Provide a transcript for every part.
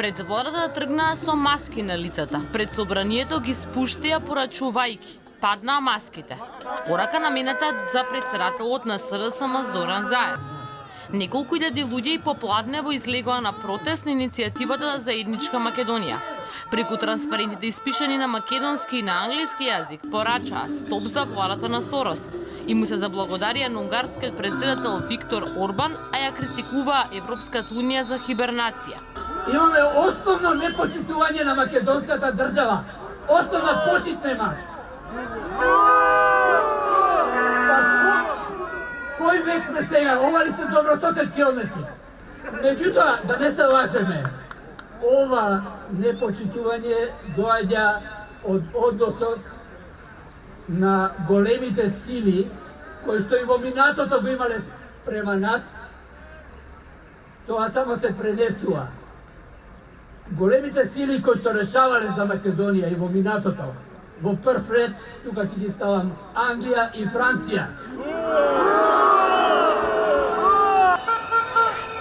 Пред владата тргнаа со маски на лицата. Пред собранието ги спуштија порачувајќи. Паднаа маските. Порака намената за председателот на СДСМ Зоран Заев. Неколку илјади луѓе и попладнево излегоа на протест на иницијативата за заедничка Македонија. Преку транспарентите испишани на македонски и на англиски јазик порачаа стоп за владата на Сорос и му се заблагодарија на унгарскиот председател Виктор Орбан, а ја критикуваа Европската унија за хибернација. Имаме основно непочитување на македонската држава. Основна почит нема. Кој век сме сега? Ова ли се добро сосед килнеси? Меѓутоа, да не се лажеме, ова непочитување доаѓа од односот на големите сили кои што и во минатото го имале према нас. Тоа само се пренесува. Големите сили кои што решавале за Македонија и во минатото, во прв ред, тука ќе ги ставам, Англија и Франција.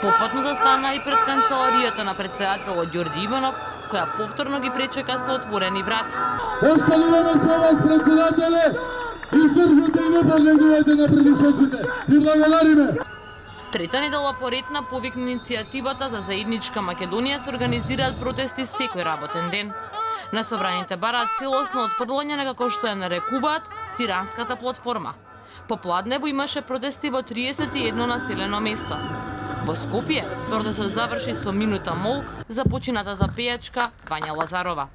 Попатно стана и пред канцеларијата на председателот Ѓорѓи Иванов, која повторно ги пречека со отворени врати. Остануваме со вас, председателе, издржате и не погледувате на притисоците. И благодариме. Трета недела поред на повик на иницијативата за заедничка Македонија се организираат протести секој работен ден. На собраните бараат целосно отфрлање на како што ја нарекуваат тиранската платформа. Попладнево имаше протести во 31 населено место. Во Скопје протестот заврши со минута молк за починатата пејачка Вања Лазарова.